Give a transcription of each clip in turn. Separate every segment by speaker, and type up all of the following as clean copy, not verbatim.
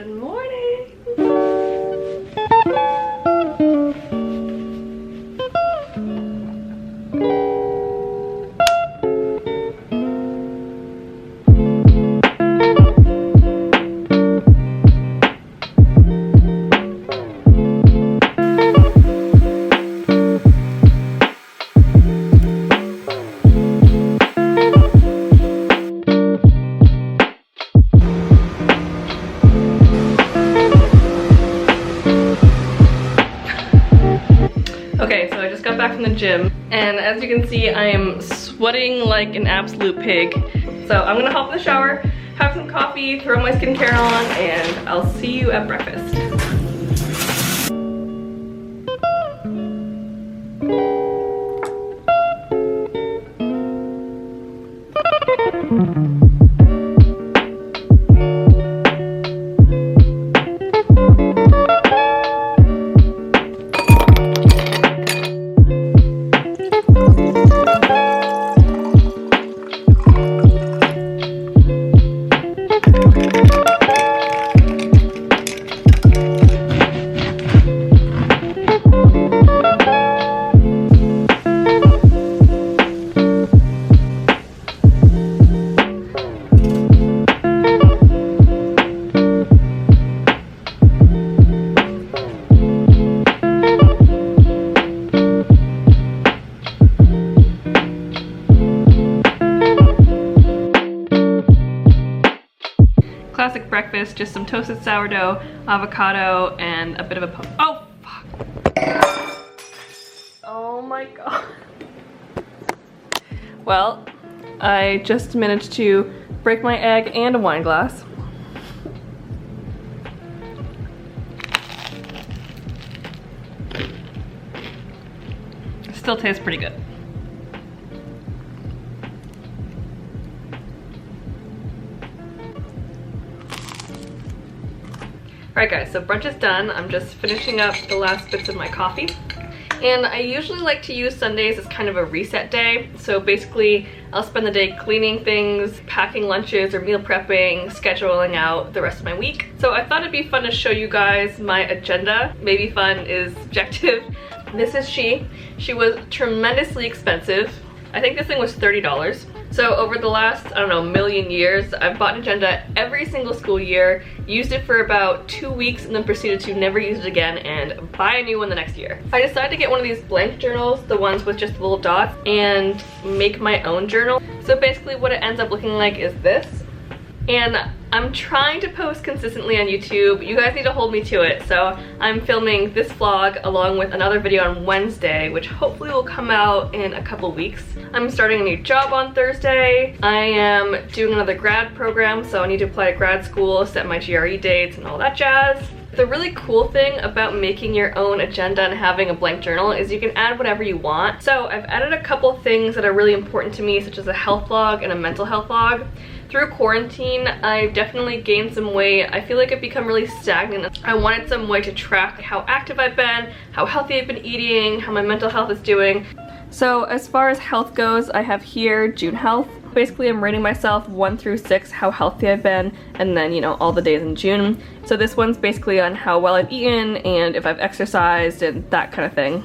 Speaker 1: Good morning. Okay, so I just got back from the gym, and as you can see, I am sweating like an absolute pig. So I'm gonna hop in the shower, have some coffee, throw my skincare on, and I'll see you at breakfast. Classic breakfast, just some toasted sourdough, avocado, and a bit of a oh, fuck. Oh my god. Well, I just managed to break my egg and a wine glass. Still tastes pretty good. Alright guys, so brunch is done. I'm just finishing up the last bits of my coffee. And I usually like to use Sundays as kind of a reset day. So basically, I'll spend the day cleaning things, packing lunches or meal prepping, scheduling out the rest of my week. So I thought it'd be fun to show you guys my agenda. Maybe fun is subjective. This is she. She was tremendously expensive. I think this thing was $30. So over the last, I don't know, million years, I've bought an agenda every single school year, used it for about 2 weeks, and then proceeded to never use it again and buy a new one the next year. I decided to get one of these blank journals, the ones with just the little dots, and make my own journal. So basically what it ends up looking like is this. And I'm trying to post consistently on YouTube. You guys need to hold me to it. So I'm filming this vlog along with another video on Wednesday, which hopefully will come out in a couple weeks. I'm starting a new job on Thursday. I am doing another grad program, so I need to apply to grad school, set my GRE dates and all that jazz. The really cool thing about making your own agenda and having a blank journal is you can add whatever you want. So I've added a couple things that are really important to me, such as a health log and a mental health log. Through quarantine, I've definitely gained some weight. I feel like I've become really stagnant. I wanted some way to track how active I've been, how healthy I've been eating, how my mental health is doing. So as far as health goes, I have here June health. Basically, I'm rating myself 1 through 6, how healthy I've been, and then, you know, all the days in June. So this one's basically on how well I've eaten and if I've exercised and that kind of thing.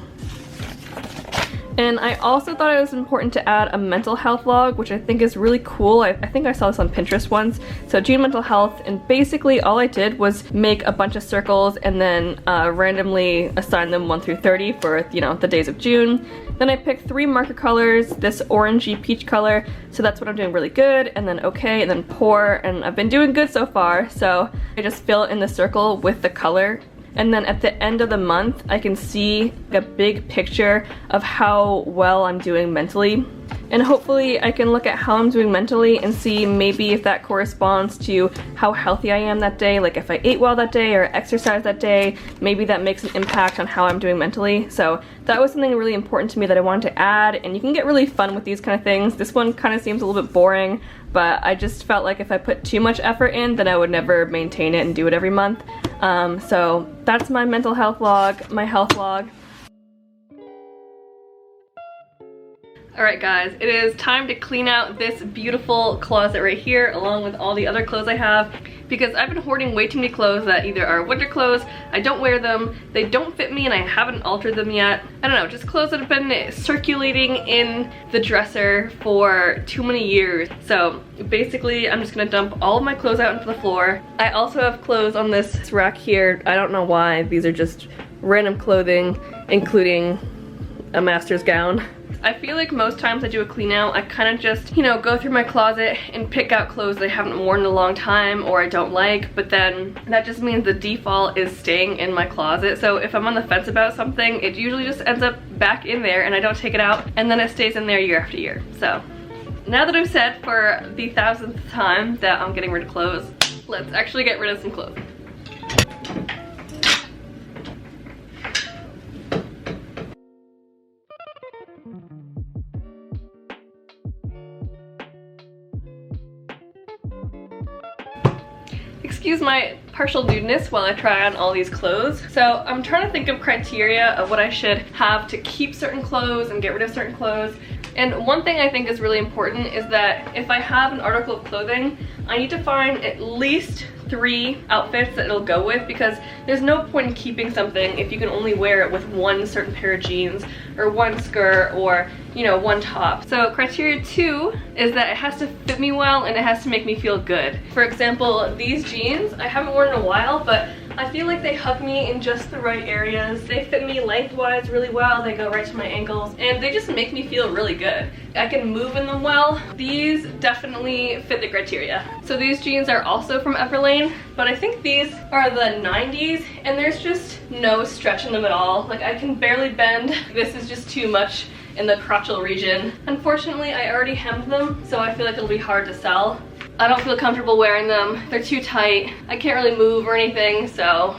Speaker 1: And I also thought it was important to add a mental health log, which I think is really cool. I think I saw this on Pinterest once. So June mental health, and basically all I did was make a bunch of circles and then randomly assign them 1 through 30 for, you know, the days of June. Then I picked 3 marker colors, this orangey peach color, so that's what I'm doing really good, and then okay, and then poor, and I've been doing good so far. So I just fill in the circle with the color. And then at the end of the month, I can see a big picture of how well I'm doing mentally. And hopefully I can look at how I'm doing mentally and see maybe if that corresponds to how healthy I am that day. Like if I ate well that day or exercised that day, maybe that makes an impact on how I'm doing mentally. So that was something really important to me that I wanted to add, and you can get really fun with these kind of things. This one kind of seems a little bit boring, but I just felt like if I put too much effort in, then I would never maintain it and do it every month. So that's my mental health log, my health log. Alright guys, it is time to clean out this beautiful closet right here along with all the other clothes I have, because I've been hoarding way too many clothes that either are winter clothes, I don't wear them, they don't fit me and I haven't altered them yet. I don't know, just clothes that have been circulating in the dresser for too many years. So basically I'm just gonna dump all of my clothes out into the floor. I also have clothes on this rack here. I don't know why, these are just random clothing, including a master's gown. I feel like most times I do a clean out, I kind of just, you know, go through my closet and pick out clothes that I haven't worn in a long time or I don't like, but then that just means the default is staying in my closet. So if I'm on the fence about something, it usually just ends up back in there and I don't take it out, and then it stays in there year after year. So now that I've said for the 1000th time that I'm getting rid of clothes, let's actually get rid of some clothes. Excuse my partial nudeness while I try on all these clothes. So I'm trying to think of criteria of what I should have to keep certain clothes and get rid of certain clothes. And one thing I think is really important is that if I have an article of clothing, I need to find at least 3 outfits that it'll go with, because there's no point in keeping something if you can only wear it with one certain pair of jeans or one skirt or, you know, one top. So criteria 2 is that it has to fit me well and it has to make me feel good. For example, these jeans I haven't worn in a while, but I feel like they hug me in just the right areas. They fit me lengthwise really well, they go right to my ankles, and they just make me feel really good. I can move in them well. These definitely fit the criteria. So these jeans are also from Everlane, but I think these are the 90s, and there's just no stretch in them at all. Like, I can barely bend. This is just too much in the crotchal region. Unfortunately, I already hemmed them, so I feel like it'll be hard to sell. I don't feel comfortable wearing them. They're too tight. I can't really move or anything, so.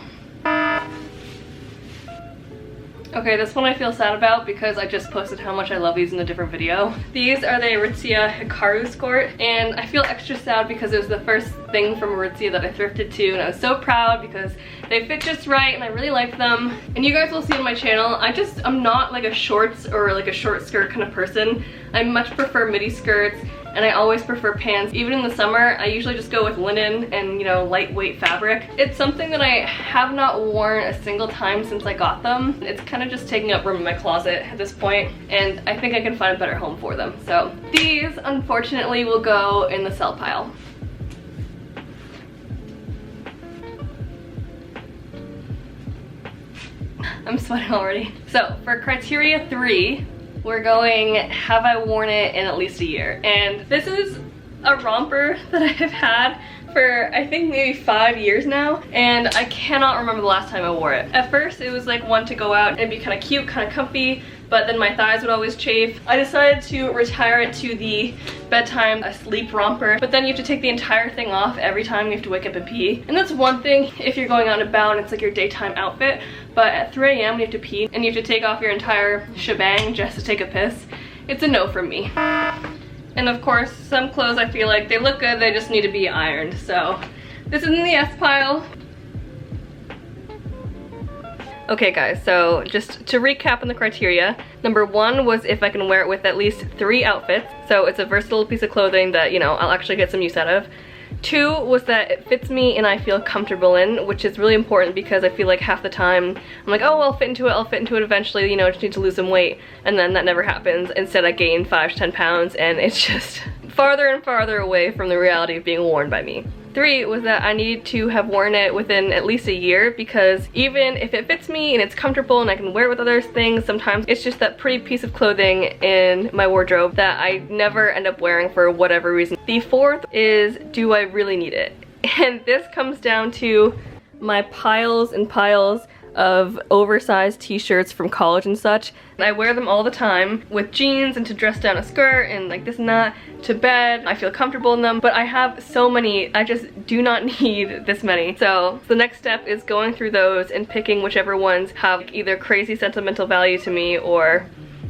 Speaker 1: Okay, this one I feel sad about because I just posted how much I love these in a different video. These are the Aritzia Hikaru skirt, and I feel extra sad because it was the first thing from Aritzia that I thrifted to, and I was so proud because they fit just right and I really like them. And you guys will see on my channel, I'm not like a shorts or like a short skirt kind of person. I much prefer midi skirts, and I always prefer pants. Even in the summer, I usually just go with linen and, you know, lightweight fabric. It's something that I have not worn a single time since I got them. It's kind of just taking up room in my closet at this point, and I think I can find a better home for them. So these, unfortunately, will go in the sell pile. I'm sweating already. So for criteria 3, we're going, have I worn it in at least a year? And this is a romper that I have had for I think maybe 5 years now, and I cannot remember the last time I wore it. At first it was like one to go out and be kind of cute, kind of comfy, but then my thighs would always chafe. I decided to retire it to the bedtime sleep romper, but then you have to take the entire thing off every time you have to wake up and pee. And that's one thing if you're going out and about and it's like your daytime outfit, but at 3 AM you have to pee and you have to take off your entire shebang just to take a piss. It's a no from me. And of course, some clothes I feel like they look good, they just need to be ironed. So this is in the S pile. Okay guys, so just to recap on the criteria, number 1 was if I can wear it with at least 3 outfits. So it's a versatile piece of clothing that, you know, I'll actually get some use out of. 2 was that it fits me and I feel comfortable in, which is really important because I feel like half the time I'm like, oh, I'll fit into it eventually, you know, I just need to lose some weight, and then that never happens. Instead I gain 5 to 10 pounds and it's just farther and farther away from the reality of being worn by me. 3 was that I need to have worn it within at least a year, because even if it fits me and it's comfortable and I can wear it with other things, sometimes it's just that pretty piece of clothing in my wardrobe that I never end up wearing for whatever reason. The 4th is, do I really need it? And this comes down to my piles and piles of oversized t-shirts from college and such. I wear them all the time with jeans and to dress down a skirt and like this and that to bed. I feel comfortable in them, but I have so many, I just do not need this many. So the next step is going through those and picking whichever ones have either crazy sentimental value to me or,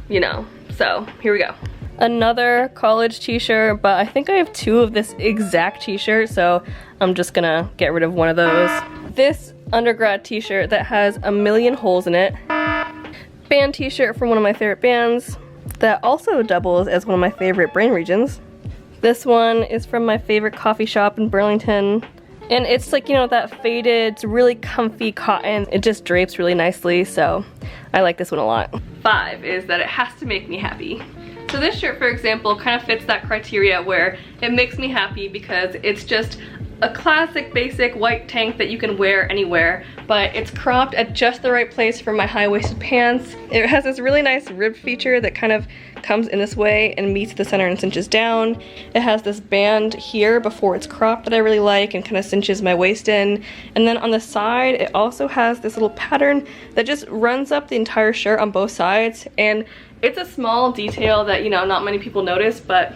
Speaker 1: you know, so here we go. Another college t-shirt, but I think I have 2 of this exact t-shirt, so I'm just gonna get rid of one of those. This undergrad t-shirt that has a million holes in it. Band t-shirt from one of my favorite bands. that also doubles as one of my favorite brain regions. This one is from my favorite coffee shop in Burlington. And it's like, you know, that faded, it's really comfy cotton. It just drapes really nicely, so I like this one a lot. 5 is that it has to make me happy. So this shirt, for example, kind of fits that criteria where it makes me happy because it's just a classic basic white tank that you can wear anywhere, but it's cropped at just the right place for my high-waisted pants. It has this really nice rib feature that kind of comes in this way and meets the center and cinches down. It has this band here before it's cropped that I really like and kind of cinches my waist in. And then on the side, it also has this little pattern that just runs up the entire shirt on both sides. And it's a small detail that, you know, not many people notice, but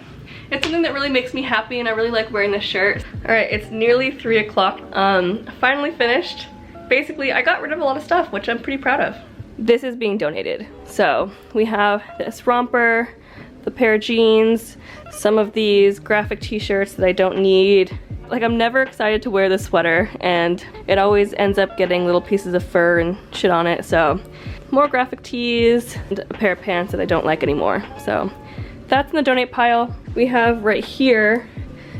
Speaker 1: it's something that really makes me happy and I really like wearing this shirt. Alright, it's nearly 3 o'clock. Finally finished. Basically, I got rid of a lot of stuff, which I'm pretty proud of. This is being donated. So we have this romper, the pair of jeans, some of these graphic t-shirts that I don't need. Like, I'm never excited to wear this sweater and it always ends up getting little pieces of fur and shit on it. So more graphic tees and a pair of pants that I don't like anymore. So that's in the donate pile. We have right here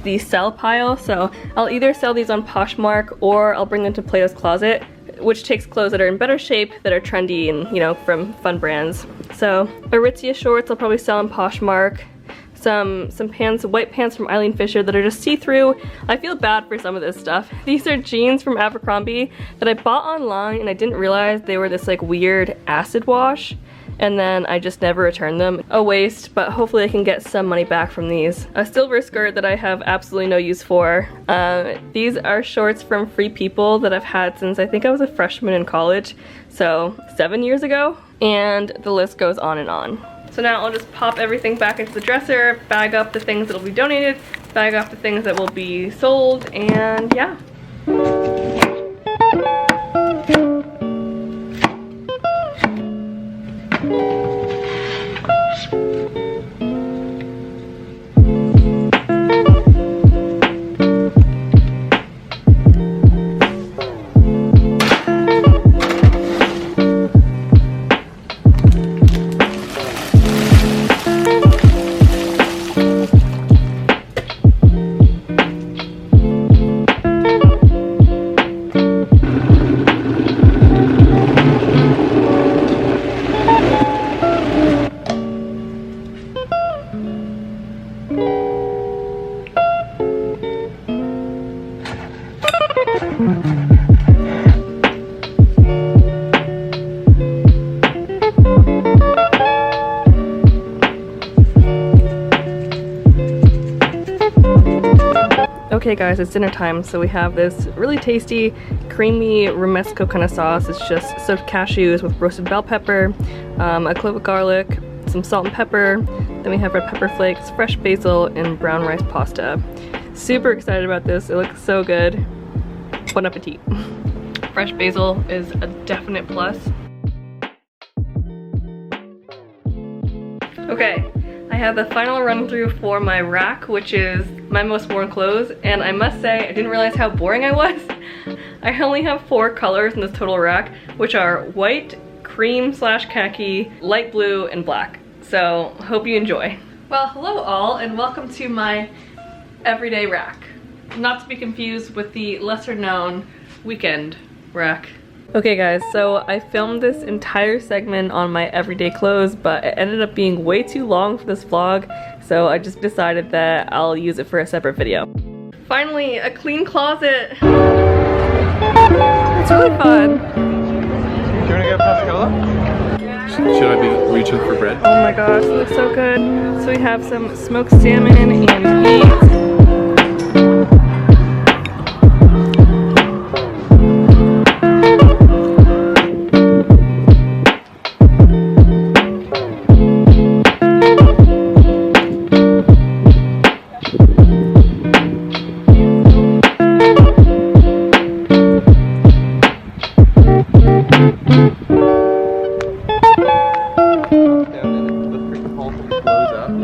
Speaker 1: the sell pile, so I'll either sell these on Poshmark or I'll bring them to Plato's Closet, which takes clothes that are in better shape, that are trendy and, you know, from fun brands. So Aritzia shorts I'll probably sell on Poshmark. Some pants, white pants from Eileen Fisher that are just see-through. I feel bad for some of this stuff. These are jeans from Abercrombie that I bought online and I didn't realize they were this like weird acid wash. And then I just never returned them. A waste, but hopefully I can get some money back from these. A silver skirt that I have absolutely no use for. These are shorts from Free People that I've had since I think I was a freshman in college, so 7 years ago, and the list goes on and on. So now I'll just pop everything back into the dresser, bag up the things that will be donated, bag up the things that will be sold, and yeah. Okay guys, it's dinner time, so we have this really tasty, creamy romesco kind of sauce. It's just soaked cashews with roasted bell pepper, a clove of garlic, some salt and pepper, then we have red pepper flakes, fresh basil, and brown rice pasta. Super excited about this, it looks so good. Bon appetit. Fresh basil is a definite plus. Okay. I have the final run through for my rack, which is my most worn clothes, and I must say I didn't realize how boring I was. I only have 4 colors in this total rack, which are white, cream / khaki, light blue, and black. So hope you enjoy. Well, hello all, and welcome to my everyday rack. Not to be confused with the lesser known weekend rack. Okay guys, so I filmed this entire segment on my everyday clothes, but it ended up being way too long for this vlog, so I just decided that I'll use it for a separate video. Finally, a clean closet! It's really fun!
Speaker 2: Do you wanna get Pascala? Yeah. Should I be reaching for bread?
Speaker 1: Oh my gosh, it looks so good! So we have some smoked salmon and beets.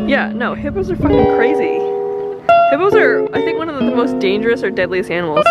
Speaker 1: Yeah, no, hippos are fucking crazy. Hippos are, I think, one of the most dangerous or deadliest animals.